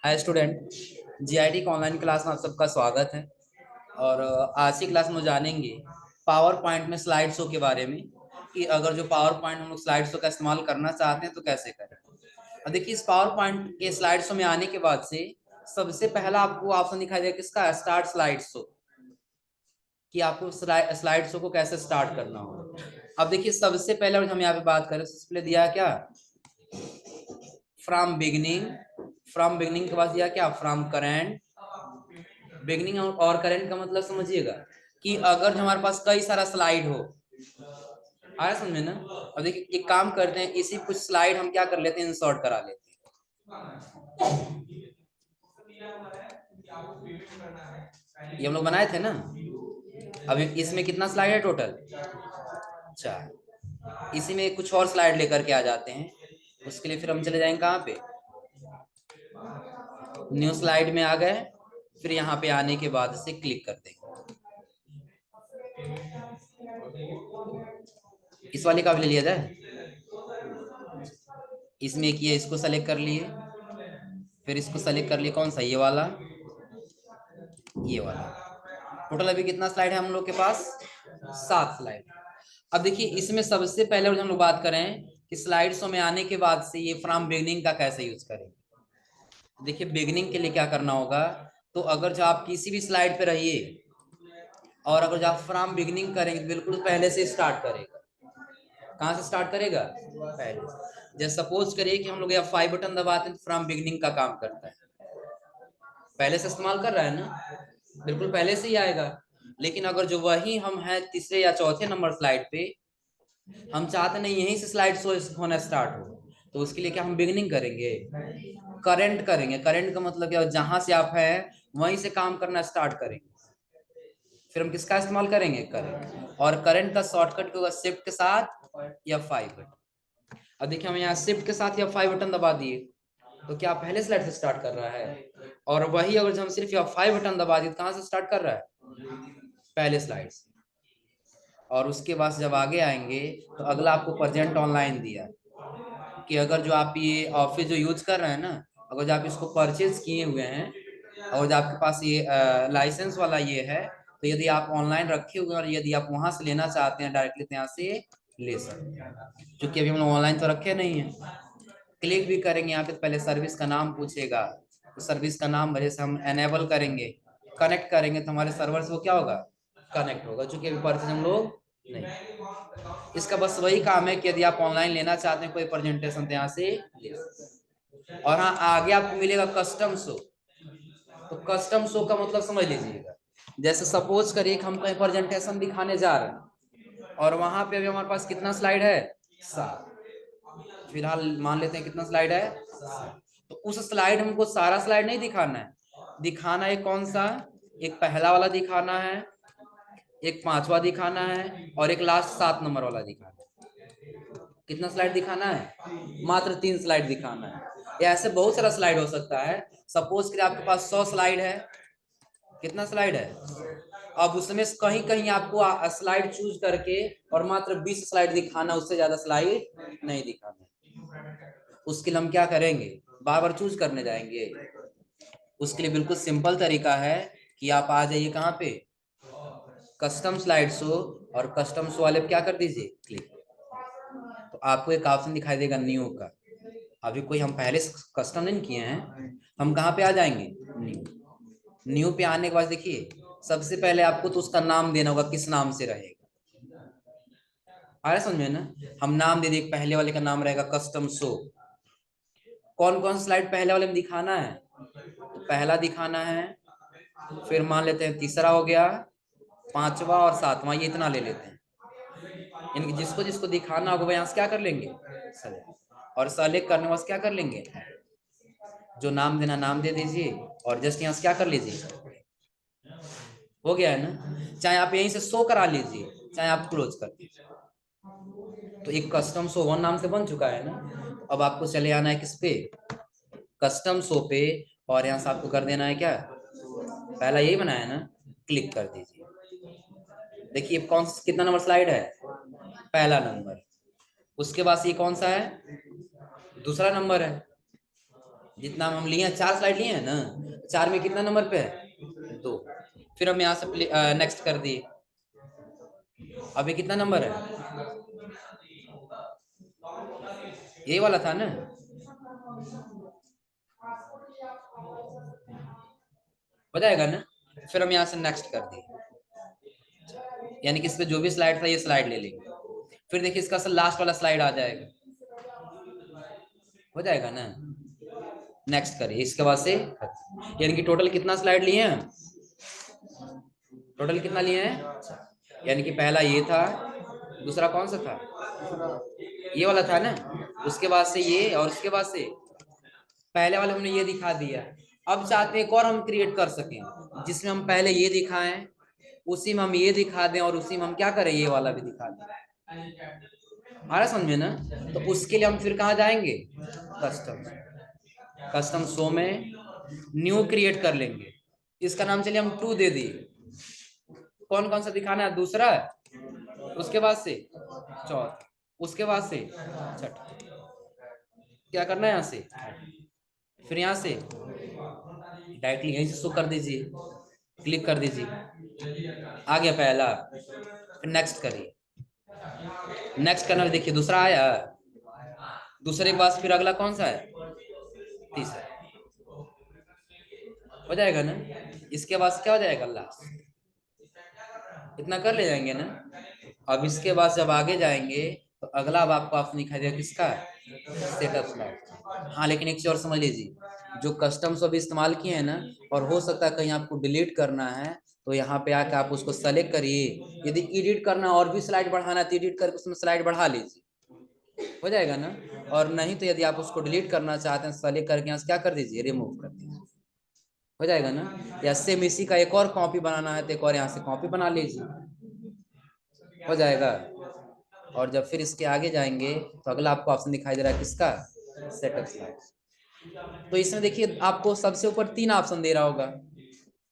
Hi student, GIT की online class में आप सबका स्वागत है। और आज की क्लास में जानेंगे पावर पॉइंट में स्लाइड शो के बारे में कि अगर जो पावर पॉइंट हम लोग स्लाइड शो का इस्तेमाल करना चाहते हैं तो कैसे करें। और देखिए, इस पावर पॉइंट के स्लाइड शो में आने के बाद से सबसे पहला आपको ऑप्शन दिखाई देगा किसका, स्टार्ट स्लाइड शो, कि आपको स्लाइड शो को कैसे स्टार्ट करना हो। अब देखिए, सबसे पहले हम यहाँ पे बात करें, सबसे पहले दिया क्या, फ्रॉम बिगिनिंग। फ्रॉम बिगिनिंग के बाद दिया क्या, फ्रॉम करेंट। बिगनिंग और करंट का मतलब समझिएगा कि अगर हमारे पास कई सारा स्लाइड हो, आया समझे ना। अब देखिए, एक काम करते हैं, इसी कुछ स्लाइड हम क्या कर लेते हैं, इंसर्ट करा लेते हैं। ये हम लोग बनाए थे ना। अब इसमें कितना स्लाइड है टोटल, 4। इसी में कुछ और स्लाइड लेकर के आ जाते हैं। उसके लिए फिर हम चले जाएंगे कहाँ पे, न्यू स्लाइड में आ गए। फिर यहाँ पे आने के बाद से क्लिक कर देंगे। इस वाले का भी ले लिया जाए। इसमें किए, इसको सेलेक्ट कर लिए, फिर इसको सेलेक्ट कर लिए, कौन सा, ये वाला, ये वाला। टोटल अभी कितना स्लाइड है हम लोग के पास, 7 स्लाइड। अब देखिए, इसमें सबसे पहले हम लोग बात करें कि स्लाइड शो में आने के बाद से ये फ्रॉम बिगनिंग का कैसे यूज करें। देखिए, बिगनिंग के लिए क्या करना होगा, तो अगर जो आप किसी भी स्लाइड पे रहिए और अगर जो आप फ्रॉम बिगनिंग करेंगे, बिल्कुल पहले से स्टार्ट करेगा। कहाँ से स्टार्ट करेगा, पहले से। जैसे सपोज करिए कि हम लोग F5 बटन दबाते हैं तो फ्रॉम बिगनिंग का काम करता है, पहले से इस्तेमाल कर रहा है ना, बिल्कुल पहले से ही आएगा। लेकिन अगर जो वही हम हैं तीसरे या चौथे नंबर स्लाइड पे, हम चाहते नहीं यहीं से स्लाइड शो होना स्टार्ट हो, तो उसके लिए क्या हम बिगनिंग करेंगे, करंट करेंगे। करंट का मतलब क्या, जहां से आप हैं वहीं से काम करना स्टार्ट करेंगे। फिर हम किसका इस्तेमाल करेंगे, करंट। और करंट का शॉर्टकट होगा शिफ्ट के साथ F5 बटन। अब देखिए, हम यहाँ शिफ्ट के साथ F5 बटन दबा दिए तो क्या पहले स्लाइड से स्टार्ट कर रहा है। और वही अगर हम सिर्फ F5 बटन दबा दिए तो कहाँ से स्टार्ट कर रहा है, पहले स्लाइड से। और उसके बाद जब आगे आएंगे तो अगला आपको प्रेजेंट ऑनलाइन दिया कि अगर जो आप ये ऑफिस जो यूज कर रहे हैं ना, अगर जो आप इसको परचेज किए हुए हैं और जो आपके पास ये लाइसेंस वाला ये है, तो यदि आप ऑनलाइन रखे हुए हैं और यदि आप वहां से लेना चाहते हैं डायरेक्टली, तो यहाँ से ले सकते हैं। क्योंकि अभी हम लोग ऑनलाइन तो रखे नहीं है। क्लिक भी करेंगे यहाँ पे तो पहले सर्विस का नाम पूछेगा, तो सर्विस का नाम वजह से हम एनेबल करेंगे। कनेक्ट करेंगे तो हमारे सर्वर से वो क्या होगा, कनेक्ट होगा। चूंकि अभी परचेज हम लोग नहीं, इसका बस वही काम है कि यदि आप ऑनलाइन लेना चाहते हैं कोई प्रेजेंटेशन तो यहाँ से ले सकते हैं। और हाँ, आगे आपको मिलेगा कस्टम शो। तो कस्टम शो का मतलब समझ लीजिएगा, जैसे सपोज करिए कि हम कहीं प्रेजेंटेशन दिखाने जा रहे हैं और वहां पे अभी हमारे पास कितना स्लाइड है, 7। फिलहाल मान लेते हैं कितना स्लाइड है, 7। तो उस स्लाइड हमको सारा स्लाइड नहीं दिखाना है, दिखाना है कौन सा, एक पहला वाला दिखाना है, एक पांचवा दिखाना है और एक लास्ट 7 नंबर वाला दिखाना है। कितना स्लाइड दिखाना है, मात्र 3 स्लाइड दिखाना है। या ऐसे बहुत सारा स्लाइड हो सकता है। सपोज करिए आपके पास 100 स्लाइड है, कितना स्लाइड है, अब उसमें कहीं कहीं आपको स्लाइड चूज करके और मात्र 20 स्लाइड दिखाना, उससे ज्यादा स्लाइड नहीं दिखाना। उसके लिए हम क्या करेंगे, बार बार चूज करने जाएंगे। उसके लिए बिल्कुल सिंपल तरीका है कि आप आ जाइए कहाँ पे, कस्टम स्लाइड शो, और कस्टम शो वाले पे क्या कर दीजिए, क्लिक। तो आपको एक ऑप्शन दिखाई देगा न्यू का। अभी कोई हम पहले कस्टम नहीं किए हैं, हम कहाँ पे आ जाएंगे, न्यू। न्यू पे आने के बाद देखिए, सबसे पहले आपको तो उसका नाम देना होगा, किस नाम से रहेगा, आ रहा समझ में ना। हम नाम दे दें, पहले वाले का नाम रहेगा कस्टम शो। कौन कौन स्लाइड पहले वाले में दिखाना है, तो पहला दिखाना है, फिर मान लेते हैं तीसरा हो गया, पांचवा और सातवां, ये इतना ले लेते हैं। इनकी जिसको जिसको दिखाना होगा यहाँ से क्या कर लेंगे, सेलेक्ट। और सेलेक्ट करने के बाद क्या कर लेंगे, जो नाम देना नाम दे दीजिए और जस्ट यहाँ से क्या कर लीजिए, हो गया है ना। चाहे आप यहीं से शो करा लीजिए, चाहे आप क्लोज कर दीजिए। तो एक कस्टम शो 1 नाम से बन चुका है ना। अब आपको चले आना है किस पे, कस्टम शो पे। और यहाँ से आपको कर देना है क्या, पहला यही बनाया ना, क्लिक कर दीजिए। देखिए कौन कितना नंबर स्लाइड है, पहला नंबर। उसके बाद ये कौन सा है, दूसरा नंबर है। जितना हम लिए हैं, 4 स्लाइड लिए हैं ना, 4 में कितना नंबर पे है, 2। फिर हम यहाँ से नेक्स्ट कर दिए। अभी कितना नंबर है, ये वाला था ना, हो जाएगा ना। फिर हम यहाँ से नेक्स्ट कर दिए, यानी कि इस पे जो भी स्लाइड था ये स्लाइड ले लेंगे। फिर देखिए इसका लास्ट वाला स्लाइड आ जाएगा, हो जाएगा ना। नेक्स्ट करिए इसके बाद से, यानी कि टोटल कितना स्लाइड लिए हैं, टोटल कितना लिए हैं, यानी कि पहला ये था, दूसरा कौन सा था, ये वाला था ना, उसके बाद से ये, और उसके बाद से पहले वाले हमने ये दिखा दिया। अब चाहते हैं एक और हम क्रिएट कर सकें, जिसमें हम पहले ये दिखाएं, उसी में हम ये दिखा दें, और उसी में हम क्या करें, ये वाला भी दिखा दें। आ रहा समझे ना। तो उसके लिए हम फिर कहाँ जाएंगे, कस्टम, कस्टम शो में न्यू क्रिएट कर लेंगे। इसका नाम चलिए हम 2 दे दिए। कौन कौन सा दिखाना है, दूसरा, उसके बाद से चौथा, उसके बाद से छठा, क्या करना है यहाँ से, फिर यहाँ से डायरेक्टली यहीं से शो कर दीजिए, क्लिक कर दीजिए, आ गया पहला। फिर नेक्स्ट करिए, नेक्स्ट करना, देखिए दूसरा आया, दूसरे के बाद फिर अगला कौन सा है, तीसरा, हो जाएगा ना। इसके बाद क्या हो जाएगा, लास्ट। इतना कर ले जाएंगे ना। अब इसके बाद जब आगे जाएंगे तो अगला अब आपको ऑप्शन दिखाई देगा किसका, सेटअप स्लाइड। हाँ लेकिन एक चीज और समझ लीजिए, जो कस्टम्स अभी इस्तेमाल किए हैं ना, और हो सकता है कहीं आपको डिलीट करना है, तो यहाँ पे आके आप उसको सेलेक्ट करिए। यदि एडिट करना और भी स्लाइड बढ़ाना है तो एडिट करके उसमें स्लाइड बढ़ा लीजिए, हो जाएगा ना। और नहीं तो यदि आप उसको डिलीट करना चाहते हैं, सेलेक्ट करके यहाँ से क्या कर दीजिए, रिमूव कर दीजिए, हो जाएगा ना। या सेम इसी का एक और कॉपी बनाना है तो एक और यहाँ से कॉपी बना लीजिए, हो जाएगा। और जब फिर इसके आगे जाएंगे तो अगला आपको ऑप्शन दिखाई दे रहा है किसका, सेटअप स्लाइड। तो इसमें देखिए आपको सबसे ऊपर 3 ऑप्शन दे रहा होगा,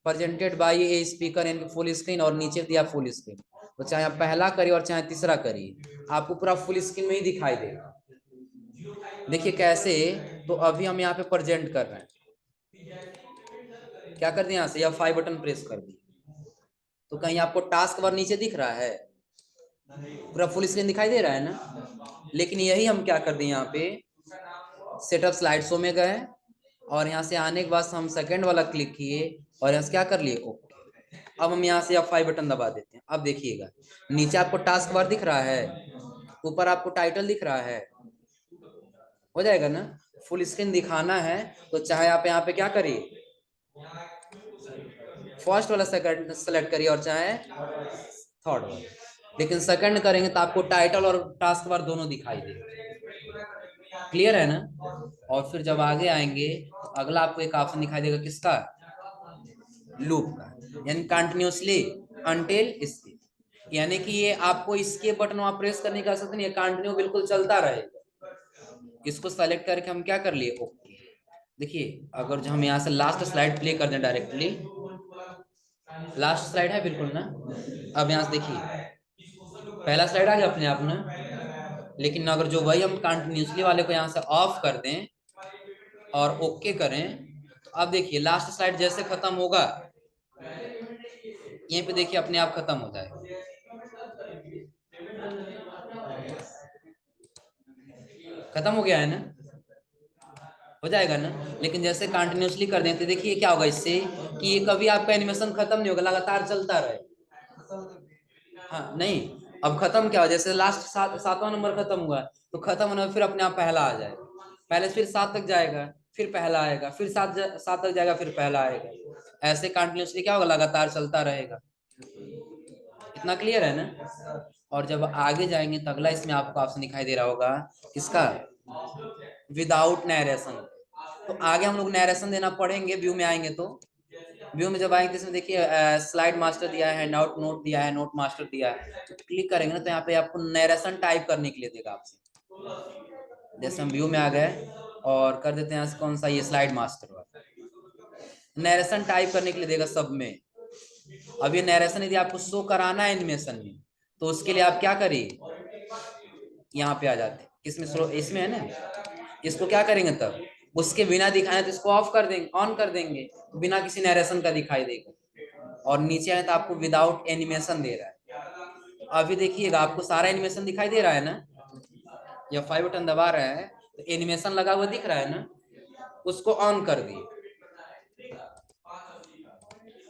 प्रेजेंटेड बाय ए स्पीकर यानी फुल स्क्रीन, और नीचे दिया फुल स्क्रीन। तो चाहे आप पहला करिए और चाहे तीसरा करिए, आपको पूरा फुल स्क्रीन में ही दिखाई देगा। देखिए कैसे, तो अभी हम यहाँ पे प्रेजेंट कर रहे हैं, क्या कर दिया, यहाँ से F5 बटन प्रेस कर दिए, तो कहीं आपको टास्क बार नीचे दिख रहा है, पूरा फुल स्क्रीन दिखाई दे रहा है ना। लेकिन यही हम क्या कर दिए, यहाँ पे सेटअप स्लाइड शो में गए, और यहाँ से आने के बाद हम सेकंड वाला क्लिक किए, और यहाँ से क्या कर लिए, ओके। अब हम यहाँ से F5 बटन दबा देते हैं। अब देखिएगा नीचे आपको टास्क बार दिख रहा है, ऊपर आपको टाइटल दिख रहा है, हो जाएगा ना। फुल स्क्रीन दिखाना है तो चाहे आप यहाँ पे क्या करिए, फर्स्ट वाला सेकंड सेलेक्ट करिए, और चाहे थर्ड वाला, लेकिन सेकंड करेंगे तो आपको टाइटल और टास्क बार दोनों दिखाई देगा, क्लियर है ना। और फिर जब आगे आएंगे तो अगला आपको एक ऑप्शन दिखाई देगा किसका, लूप का, यानी कंटिन्यूसली अनटिल स्किप, यानी कि ये आपको इसके बटन वहां प्रेस करने की आवश्यकता नहीं है, कंटिन्यू बिल्कुल चलता रहेगा। इसको सेलेक्ट करके हम क्या कर लिए, ओके। देखिए अगर जो हम यहाँ से लास्ट स्लाइड प्ले कर दें डायरेक्टली, लास्ट स्लाइड है बिल्कुल ना। अब यहाँ से देखिए पहला स्लाइड आ गया अपने आप ना, लेकिन अगर जो वही हम कंटिन्यूसली वाले को यहाँ से ऑफ कर दें और ओके करें, तो अब देखिए लास्ट स्लाइड जैसे खत्म होगा, यहीं पे देखिए अपने आप खत्म हो जाएगा, खत्म हो गया है ना, हो जाएगा ना। लेकिन जैसे कंटिन्यूसली कर दें तो देखिए क्या होगा इससे, कि ये कभी आपका एनिमेशन खत्म नहीं होगा, लगातार चलता रहे। हाँ नहीं, अब खत्म क्या हो, जैसे लास्ट 7वां नंबर खत्म हुआ, तो खत्म होने में फिर अपने आप पहला आ जाएगा, पहले फिर 7 तक जाएगा, फिर पहला आएगा, फिर 7 तक जाएगा, फिर पहला आएगा, ऐसे कंटिन्यूसली क्या होगा, लगातार चलता रहेगा। इतना क्लियर है ना। और जब आगे जाएंगे तो अगला इसमें आपको ऑप्शन दिखाई दे रहा होगा किसका, विदाउट नरेशन। तो आगे हम लोग नरेशन देना पढ़ेंगे, व्यू में आएंगे तो, व्यू में जब आएंगे इसमें देखिए स्लाइड मास्टर दिया है, नोट नोट दिया है, नोट मास्टर दिया है, तो क्लिक करेंगे ना तो यहाँ पे आपको नरेशन टाइप करने के लिए देगा आपसे। जैसे हम व्यू में आ गए और कर देते हैं कौन सा, ये स्लाइड मास्टर वाला, नरेशन टाइप करने के लिए देगा सब में। अब ये नरेशन यदि आपको शो कराना है एनिमेशन में, तो उसके लिए आप क्या करिए, यहाँ पे आ जाते हैं, इसमें है ना, इसको क्या करेंगे तब उसके बिना दिखाए तो इसको ऑफ कर देंगे, ऑन कर देंगे तो बिना किसी नरेशन का दिखाई देगा। और नीचे आए तो आपको विदाउट एनिमेशन दे रहा है। अभी देखिएगा आपको सारा एनिमेशन दिखाई दे रहा है ना, या 5 बटन दबा रहे हैं तो एनिमेशन लगा हुआ दिख रहा है ना, उसको ऑन कर दिए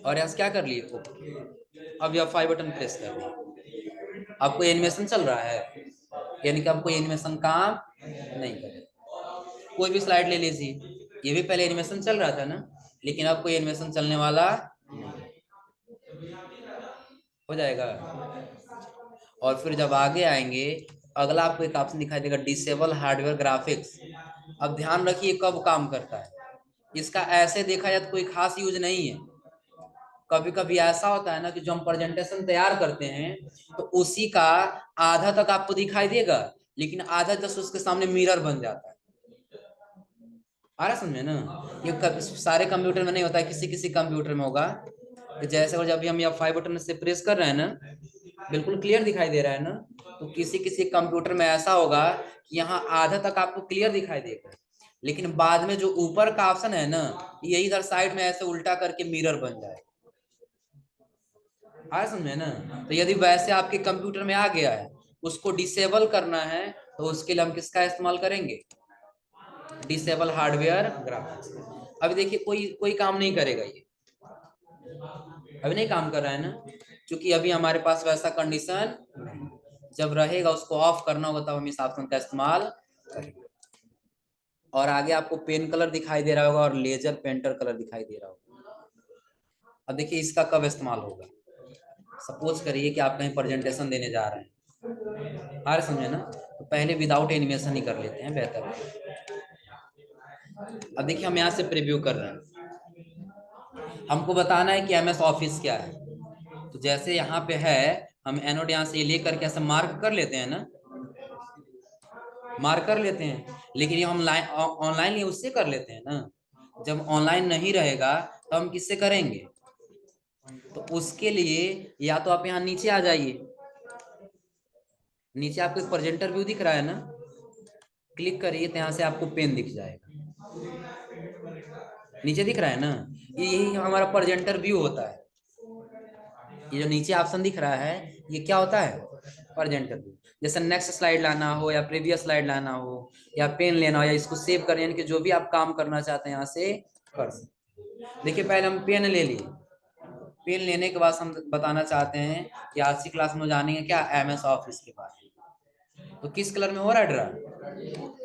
और यहाँ क्या कर लिए ओके। अब यह 5 बटन प्रेस कर दिए, आपको एनिमेशन चल रहा है, यानी कि आपको एनिमेशन काम नहीं करेगा। कोई भी स्लाइड ले लीजिए, ये भी पहले एनिमेशन चल रहा था ना, लेकिन अब कोई एनिमेशन चलने वाला नहीं, हो जाएगा। और फिर जब आगे आएंगे, अगला आपको एक ऑप्शन दिखाई देगा डिसेबल हार्डवेयर ग्राफिक्स। अब ध्यान रखिए कब काम करता है, इसका ऐसे देखा जाए तो कोई खास यूज नहीं है। कभी कभी ऐसा होता है ना कि जो हम प्रेजेंटेशन तैयार करते हैं तो उसी का आधा तक आपको दिखाई देगा, लेकिन आधा जस्ट उसके सामने मिरर बन जाता है। आ रहा समझे ना, ये सारे कंप्यूटर में नहीं होता है, किसी किसी कंप्यूटर में होगा। तो जैसे जब भी हम यहाँ 5 बटन से प्रेस कर रहे हैं ना, बिल्कुल क्लियर दिखाई दे रहा है ना, तो किसी किसी कंप्यूटर में ऐसा होगा कि यहाँ आधा तक आपको क्लियर दिखाई देगा, लेकिन बाद में जो ऊपर का ऑप्शन है ना, यही इधर साइड में ऐसे उल्टा करके मिरर बन जाएगा। आ समझे ना। तो यदि वैसे आपके कंप्यूटर में आ गया है, उसको डिसेबल करना है, तो उसके लिए हम किसका इस्तेमाल करेंगे, डिसेबल हार्डवेयर ग्राफिक्स। अभी देखिए कोई कोई काम नहीं करेगा, ये अभी नहीं काम कर रहा है ना, क्योंकि अभी हमारे पास वैसा कंडीशन नहीं। जब रहेगा उसको ऑफ करना होगा तब हम इस ऑप्शन का इस्तेमाल करेंगे। और आगे आपको पेन कलर दिखाई दे रहा होगा और लेजर पेंटर कलर दिखाई दे रहा होगा। अब देखिए इसका कब इस्तेमाल होगा, सपोज करिए कि आप कहीं प्रेजेंटेशन देने जा रहे हैं, आ समझे ना, तो पहले विदाउट एनिमेशन ही कर लेते हैं, बेहतर है। अब देखिए हम यहाँ से प्रीव्यू कर रहे हैं, हमको बताना है कि एमएस ऑफिस क्या है। तो जैसे यहाँ पे है, हम एनोड यहाँ से ले करके ऐसे मार्क कर लेते हैं ना, मार्क कर लेते हैं, लेकिन ये हम ऑनलाइन उससे कर लेते हैं ना। जब ऑनलाइन नहीं रहेगा तो हम किससे करेंगे, तो उसके लिए या तो आप यहाँ नीचे आ जाइए, नीचे आपको एक प्रेजेंटर व्यू दिख रहा है ना, क्लिक करिए तो यहाँ से आपको पेन दिख जाएगा, नीचे दिख रहा है ना, यही हमारा प्रेजेंटर व्यू होता है। ये जो नीचे ऑप्शन दिख रहा है ये क्या होता है, प्रेजेंटर व्यू। जैसे नेक्स्ट स्लाइड लाना हो या प्रीवियस स्लाइड लाना हो या पेन लेना हो या इसको सेव करना, यानी कि जो भी आप काम करना चाहते हैं यहाँ से कर सकते। देखिए पहले हम पेन ले लिए, पेन लेने के बाद हम बताना चाहते हैं कि आज की क्लास में जानेंगे क्या, एमएस ऑफिस के बारे में। तो किस कलर में हो रहा है ड्रा,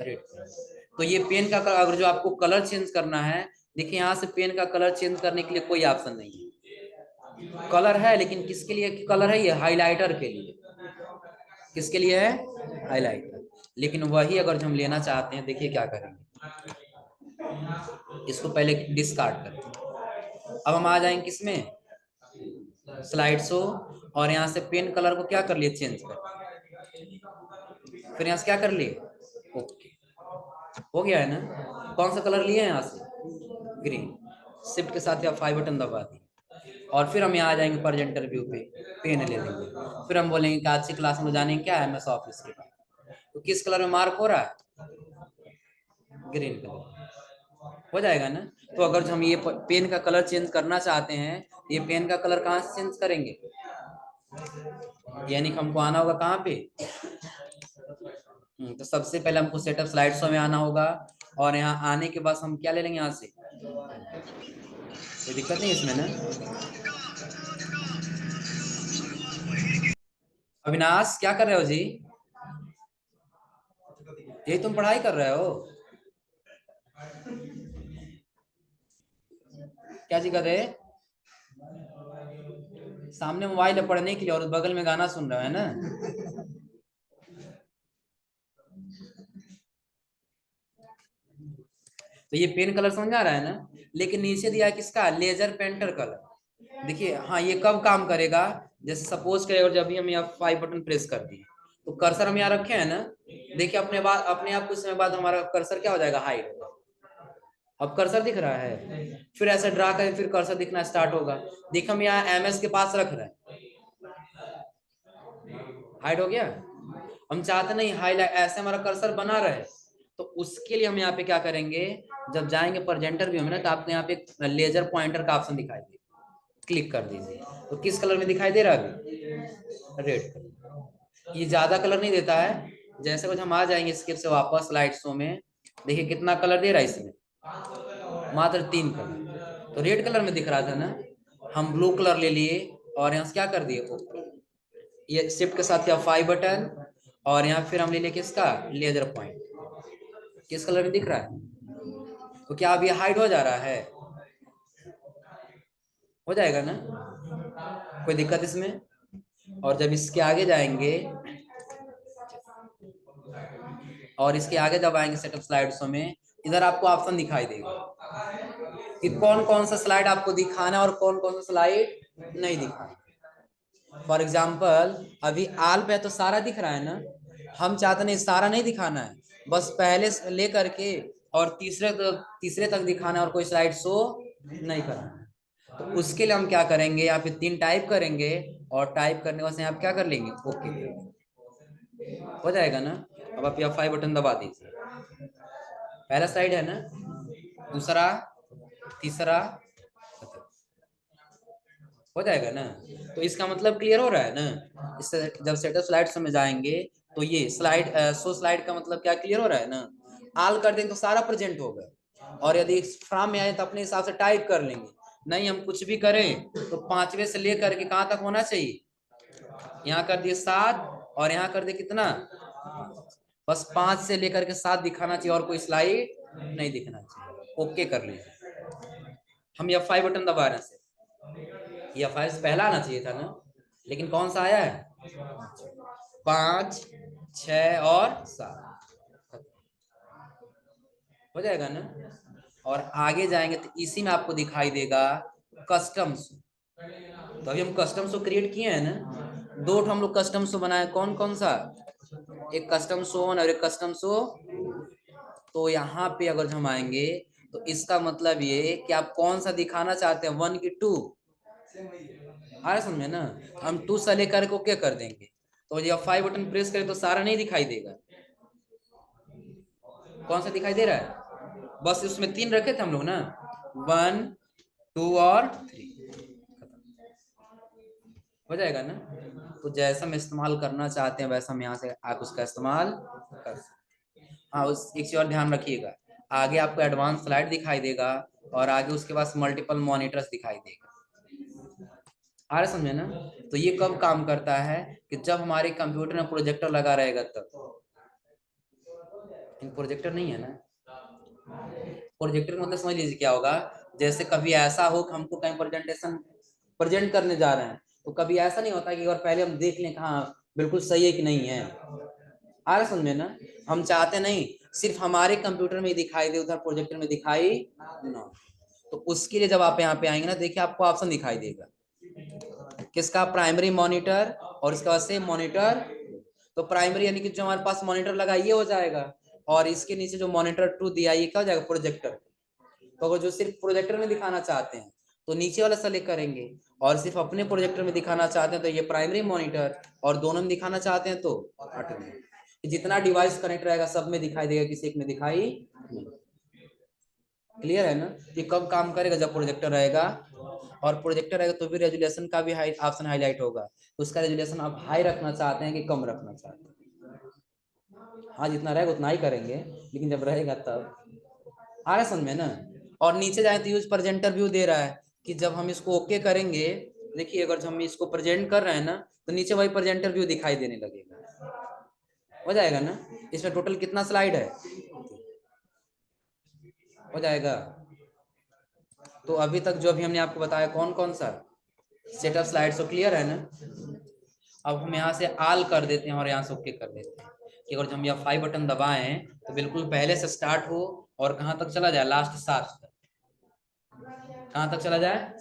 रेड। तो ये पेन का कलर, अगर जो आपको कलर चेंज करना है, देखिए यहाँ से पेन का कलर चेंज करने के लिए कोई ऑप्शन नहीं है, कलर है लेकिन किसके लिए कलर है, ये हाइलाइटर के लिए। किसके लिए है, हाइलाइटर। लेकिन वही अगर हम लेना चाहते हैं, देखिए क्या करेंगे, इसको पहले डिस्कार्ड करते हैं। अब हम आ जाएंगे किसमें, स्लाइड शो, और यहाँ से पेन कलर को क्या कर लिए, चेंज कर, फिर यहाँ से क्या कर लिए, ओके, हो गया है ना। कौन सा कलर लिए हैं यहाँ से, ग्रीन। शिफ्ट के साथ या 5 बटन दबा दिए, और फिर हम यहाँ आ जाएंगे प्रेजेंटर व्यू पे, पेन ले लेंगे, फिर हम बोलेंगे कि आज की क्लास में जानेंगे क्या है, एमएस ऑफिस के बारे। तो किस कलर में मार्क हो रहा है, ग्रीन कलर, हो जाएगा ना। तो अगर हम ये पेन का कलर चेंज करना चाहते हैं, ये पेन का कलर कहाँ से चेंज करेंगे, यानी हमको आना होगा कहाँ पे, तो सबसे पहले हमको सेटअप स्लाइड शो में आना होगा, और यहाँ आने के बाद हम क्या ले लेंगे यहाँ से, कोई दिक्कत नहीं इसमें ना। अविनाश क्या कर रहे हो जी, यही तुम पढ़ाई कर रहे हो, क्या जी कर रहे, सामने मोबाइल है पढ़ने के लिए और बगल में गाना सुन रहा है ना। तो ये पेन कलर समझ आ रहा है ना, लेकिन नीचे दिया है किसका, लेजर पेंटर कलर। देखिए हाँ ये कब काम करेगा, जैसे सपोज करें और जब भी हम यहाँ 5 बटन प्रेस कर दिए तो कर्सर हम यहाँ रखे हैं ना, देखिए अपने आप कुछ समय बाद हमारा कर्सर क्या हो जाएगा, हाइड होगा। अब कर्सर दिख रहा है, फिर ऐसे ड्रा करें फिर कर्सर दिखना स्टार्ट होगा। देखिए हम यहाँ एमएस के पास रख रहे हैं, हाइड हो गया। हम चाहते नहीं हाईलाइट, ऐसे हमारा कर्सर बना रहे, तो उसके लिए हम यहाँ पे क्या करेंगे, जब जाएंगे प्रेजेंटर व्यू में ना, तो आपको यहाँ पे लेजर पॉइंटर का ऑप्शन दिखाई दे, क्लिक कर दीजिए। तो किस कलर में दिखाई दे रहा है अभी, रेड कलर। ये ज्यादा कलर नहीं देता है। जैसे कुछ हम आ जाएंगे स्किप से वापस स्लाइड शो में, देखिए कितना कलर दे रहा है इसमें, मात्र 3 कलर। तो रेड कलर में दिख रहा था ना, हम ब्लू कलर ले लिए और यहाँ से क्या कर दिए ओके। ये शिफ्ट के साथ F5 बटन, और यहाँ फिर हम ले लें किसका, लेजर पॉइंट। किस कलर में दिख रहा है, तो क्या अब ये हाइड हो जा रहा है, हो जाएगा ना, कोई दिक्कत इसमें। और जब इसके आगे जाएंगे, और इसके आगे जब आएंगे सेटअप स्लाइड्स में, इधर आपको ऑप्शन दिखाई देगा कि कौन कौन सा स्लाइड आपको दिखाना है और कौन कौन सा स्लाइड नहीं दिखाना। फॉर एग्जाम्पल अभी आल पे तो सारा दिख रहा है ना, हम चाहते नहीं सारा नहीं दिखाना है, बस पहले से ले करके और तीसरे तक दिखाना है और कोई स्लाइड शो नहीं करना है। तो उसके लिए हम क्या करेंगे, यहाँ पे 3 टाइप करेंगे, और टाइप करने के बाद आप क्या कर लेंगे ओके, हो जाएगा ना। अब आप F5 बटन दबा दीजिए, पहला स्लाइड है ना, दूसरा, तीसरा, हो जाएगा ना। तो इसका मतलब क्लियर हो रहा है ना, इससे जब सेटअप स्लाइड्स में जाएंगे तो ये स्लाइड शो स्लाइड का मतलब क्या क्लियर हो रहा है ना। आल कर देंगे तो सारा प्रेजेंट होगा, और यदि फ्रॉम में आए तो अपने हिसाब से टाइप कर लेंगे। नहीं हम कुछ भी करें तो 5वें से लेकर के कहाँ तक होना चाहिए, यहाँ कर दिए 7 और यहाँ कर दिए कितना, बस 5 से लेकर के 7 दिखाना चाहिए और कोई स्लाइड नहीं दिखना चाहिए। ओके कर लीजिए। हम F5 बटन दबा रहे हैं, F5 से पहला आना चाहिए था ना, लेकिन कौन सा आया है, 5, 6 और 7, हो जाएगा ना। और आगे जाएंगे तो इसी में आपको दिखाई देगा कस्टम शो। तो अभी हम कस्टम शो क्रिएट किए हैं ना, 2 हम लोग कस्टम शो बनाए, कौन कौन सा, एक कस्टम शो और एक कस्टम शो। तो यहाँ पे अगर हम आएंगे तो इसका मतलब ये कि आप कौन सा दिखाना चाहते हैं, 1 की 2, आ रहा समझे ना। हम 2 से लेकर को क्या कर देंगे, तो जब 5 बटन प्रेस करें तो सारा नहीं दिखाई देगा, कौन सा दिखाई दे रहा है, बस उसमें 3 रखे थे हम लोग ना, 1, 2 और 3, हो जाएगा ना। तो जैसा हम इस्तेमाल करना चाहते हैं वैसा हम यहाँ से आप उसका इस्तेमाल कर सकते हैं। हाँ उस एक चीज और ध्यान रखिएगा, आगे आपको एडवांस स्लाइड दिखाई देगा और आगे उसके पास मल्टीपल मॉनिटर्स दिखाई देगा, आ रहा समझे ना। तो ये कब काम करता है कि जब हमारे कंप्यूटर में प्रोजेक्टर लगा रहेगा तब। प्रोजेक्टर नहीं है ना, प्रोजेक्टर मतलब समझ लीजिए क्या होगा, जैसे कभी ऐसा हो कि हमको कहीं प्रेजेंटेशन प्रेजेंट करने जा रहे हैं, तो कभी ऐसा नहीं होता कि एक बार पहले हम देख लें हाँ बिल्कुल सही है कि नहीं है, आ रहा समझे ना। हम चाहते नहीं सिर्फ हमारे कंप्यूटर में दिखाई दे, उधर प्रोजेक्टर में दिखाई ना। तो उसके लिए जब आप यहाँ पे आएंगे ना, देखिए आपको ऑप्शन दिखाई देगा किसका, प्राइमरी मॉनिटर और इसके बाद से मॉनिटर। तो प्राइमरी यानी कि जो हमारे पास मॉनिटर लगा ये हो जाएगा, और इसके नीचे जो मॉनिटर 2 दिया ये क्या हो जाएगा, प्रोजेक्टर। तो अगर जो सिर्फ प्रोजेक्टर में दिखाना चाहते हैं तो नीचे वाला सेलेक्ट करेंगे, और सिर्फ अपने प्रोजेक्टर में दिखाना चाहते हैं तो ये प्राइमरी मॉनिटर, और दोनों में दिखाना चाहते हैं तो ऑटोमेटिक। जितना डिवाइस कनेक्ट रहेगा सब में दिखाई देगा, किसी एक में दिखाई नहीं। क्लियर है ना। ये कब काम करेगा, जब प्रोजेक्टर रहेगा, और प्रोजेक्टर रहेगा तो भी रेजुलेशन का भी ऑप्शन हाईलाइट होगा, तो उसका रेजुलेशन आप हाई रखना चाहते हैं कि कम रखना चाहते हैं। हाँ जितना रहेगा उतना ही करेंगे, लेकिन जब रहेगा तब, आ रहा समझ में ना। और नीचे जाए तो यूज प्रेजेंटर व्यू दे रहा है कि जब हम इसको ओके करेंगे, देखिए अगर हम इसको प्रेजेंट कर रहे हैं ना तो नीचे वही प्रेजेंटर व्यू दिखाई देने लगेगा, हो जाएगा ना। इसमें टोटल कितना स्लाइड है, हो जाएगा। तो अभी तक जो अभी हमने आपको बताया कौन कौन सा सेटअप स्लाइड, सो क्लियर है ना। अब हम यहाँ से आल कर देते हैं और यहाँ से ओके कर देते हैं कि अगर हम F5 बटन दबाएं तो बिल्कुल पहले से स्टार्ट हो और कहाँ तक चला जाए, लास्ट 7 तक, कहाँ तक चला जाए।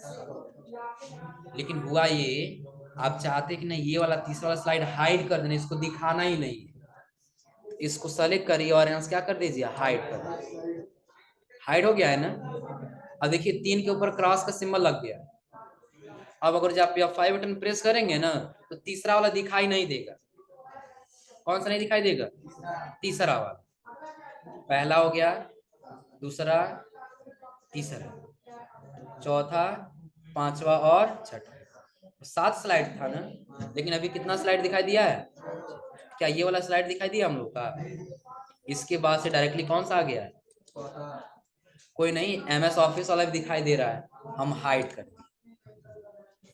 लेकिन हुआ ये, आप चाहते कि नहीं ये वाला तीसरा वाला स्लाइड हाइड कर देना, इसको दिखाना ही नहीं है, इसको सेलेक्ट करिए और यहाँ से क्या कर दीजिए, हाइड कर दीजिए। हाइड हो गया है ना। अब देखिए 3 के ऊपर क्रॉस का सिंबल लग गया। अब अगर जब आप F5 बटन प्रेस करेंगे ना तो तीसरा वाला दिखाई नहीं देगा, कौन सा नहीं दिखाई देगा, तीसरा वाला। पहला हो गया, दूसरा, तीसरा, चौथा, पांचवा और छठा। 7 स्लाइड था ना, लेकिन अभी कितना स्लाइड दिखाई दिया है? क्या ये वाला स्लाइड दिखाई दिया हम लोग का? इसके बाद से डायरेक्टली कौन सा आ गया है? कोई नहीं, MS ऑफिस वाला भी दिखाई दे रहा है, हम हाइड कर दिए।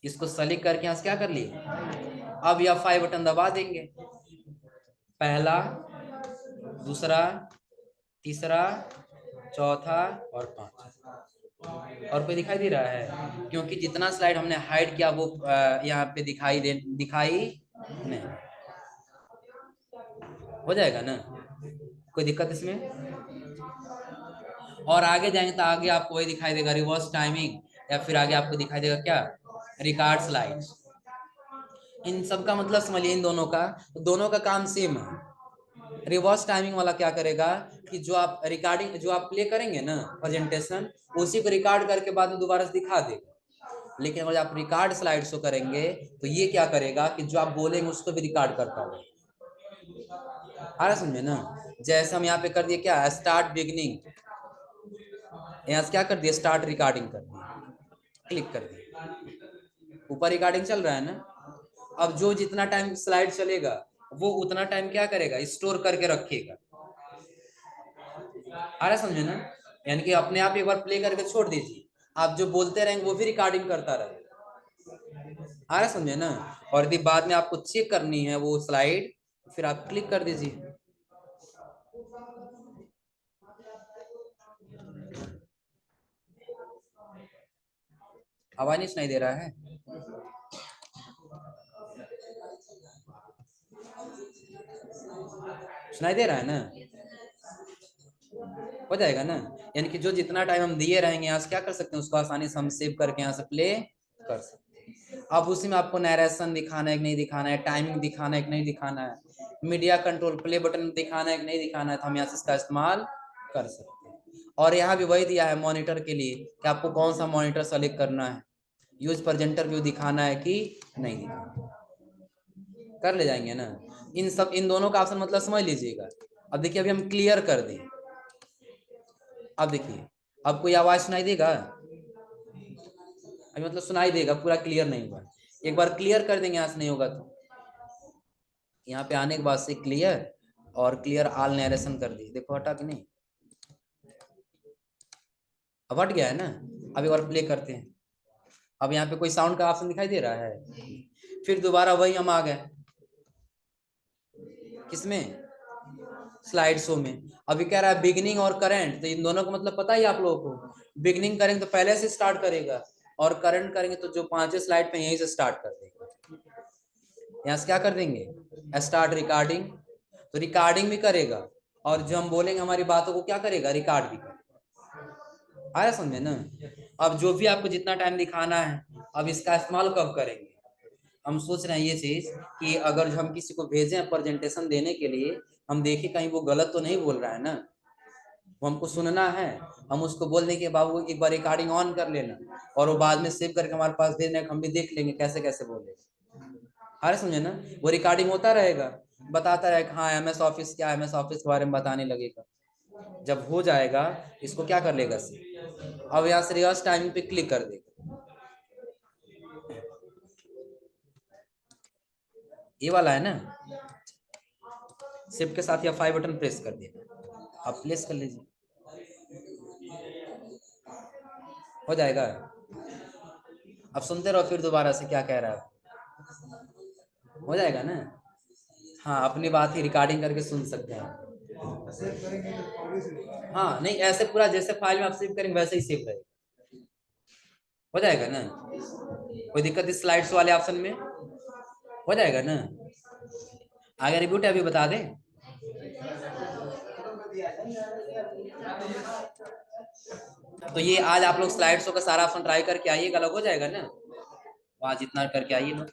इसको सेलेक्ट करके यहाँ से क्या कर लिए? अब यह 5 बटन दबा देंगे, पहला, दूसरा, तीसरा, चौथा और पांचवा। और कोई दिखाई दे रहा है? क्योंकि जितना स्लाइड हमने हाइड किया वो यहाँ पे दिखाई नहीं। हो जाएगा ना? कोई दिक्कत इसमें? और आगे जाएंगे तो आगे आपको वही दिखाई देगा, रिवर्स टाइमिंग, या फिर आगे आपको दिखाई देगा क्या? Record slides. इन सब का मतलब समझिए, इन दोनों का काम सेम है। रिवर्स टाइमिंग वाला क्या करेगा कि जो आप प्ले करेंगे ना प्रेजेंटेशन, उसी को रिकॉर्ड करके बाद में दोबारा से दिखा देगा। लेकिन अगर आप रिकॉर्ड स्लाइड शो करेंगे तो ये क्या करेगा कि जो आप बोलेंगे उसको भी रिकॉर्ड करता है। आ रहा समझे ना? जैसे हम यहाँ पे कर दिए क्या, स्टार्ट बिगनिंग, यहाँ से क्या कर दिया, स्टार्ट रिकॉर्डिंग कर दिया, क्लिक कर दिया, ऊपर रिकॉर्डिंग चल रहा है ना। अब जो जितना टाइम स्लाइड चलेगा वो उतना टाइम क्या करेगा, स्टोर करके रखेगा। आ रहा समझे ना? यानी कि अपने आप एक बार प्ले करके छोड़ दीजिए, आप जो बोलते रहेंगे वो भी रिकॉर्डिंग करता रहेगा। आ रहा समझे ना? और यदि बाद में आपको चेक करनी है वो स्लाइड, फिर आप क्लिक कर दीजिए। आवाज नहीं सुनाई दे रहा है? सुनाई दे रहा है ना? हो जाएगा ना? यानी कि जो जितना टाइम हम दिए रहेंगे यहाँ से क्या कर सकते हैं, उसको आसानी से हम सेव करके यहाँ से प्ले कर सकते हैं। अब उसी में आपको नरेशन दिखाना है कि नहीं दिखाना है, टाइमिंग दिखाना है कि नहीं दिखाना है, मीडिया कंट्रोल प्ले बटन दिखाना है कि नहीं दिखाना है, तो हम यहाँ से इसका इस्तेमाल कर सकते हैं। और यहाँ भी वही दिया है मॉनिटर के लिए कि आपको कौन सा मॉनिटर सेलेक्ट करना है, यूज प्रेजेंटर व्यू दिखाना है कि नहीं दिखाना। कर ले जाएंगे ना? इन दोनों का ऑप्शन मतलब समझ लीजिएगा। अब देखिए अभी हम क्लियर कर दें, अब देखिए अब कोई आवाज सुनाई देगा? अभी मतलब सुनाई देगा, पूरा क्लियर नहीं हुआ। एक बार क्लियर कर देंगे, यहाँ से नहीं होगा तो यहाँ पे आने के बाद से क्लियर और क्लियर ऑल नरेशन कर दी, देखो हटा कि नहीं? अब हट गया है ना? अब एक बार प्ले करते हैं। अब यहाँ पे कोई साउंड का ऑप्शन दिखाई दे रहा है? फिर दोबारा वही हम आ गए, किसमें? स्लाइड शो में। अभी कह रहा है बिगिनिंग और करंट, तो इन दोनों का मतलब पता ही आप लोगों को। बिगिनिंग करेंगे तो पहले से स्टार्ट करेगा, और करंट करेंगे तो जो 5 स्लाइड पे यहीं से स्टार्ट कर देगा। यहाँ से क्या कर देंगे, स्टार्ट रिकॉर्डिंग, तो रिकॉर्डिंग भी करेगा, और जो हम बोलेंगे हमारी बातों को क्या करेगा, रिकॉर्ड भी करेगा। आया समझे ना? अब जो भी आपको जितना टाइम दिखाना है, अब इसका इस्तेमाल कब करेंगे? हम सोच रहे हैं ये चीज कि अगर हम किसी को भेजें प्रेजेंटेशन देने के लिए, हम देखें कहीं वो गलत तो नहीं बोल रहा है ना, वो हमको सुनना है, हम उसको बोल दें कि बाबू एक बार रिकॉर्डिंग ऑन कर लेना, और वो बाद में सेव करके हमारे पास दे देना, हम भी देख लेंगे कैसे कैसे बोले। अरे समझे ना? वो रिकॉर्डिंग होता रहेगा, बताता रहेगा हाँ MS ऑफिस क्या, MS ऑफिस के बारे में बताने लगेगा। जब हो जाएगा इसको क्या कर लेगा, अब यहाँ से रिवर्स टाइमिंग पे क्लिक कर देगा, ये वाला है ना, शिफ्ट के साथ या 5 बटन प्रेस कर देना, आप प्लेस कर लीजिए, हो जाएगा। अब सुनते रहो फिर दोबारा से क्या कह रहा है, हो जाएगा ना? हाँ, अपनी बात ही रिकॉर्डिंग करके सुन सकते हैं। हाँ नहीं, ऐसे पूरा जैसे फाइल में आप सेव करेंगे वैसे ही सेव रहेगा, हो जाएगा ना? कोई दिक्कत इस स्लाइड्स वाले ऑप्शन में? हो जाएगा ना? आगे रिव्यू टैब भी बता दें। तो ये आज आप लोग स्लाइड शो का सारा ऑप्शन ट्राई करके आइएगा, अलग हो जाएगा ना? आज इतना करके आइए ना।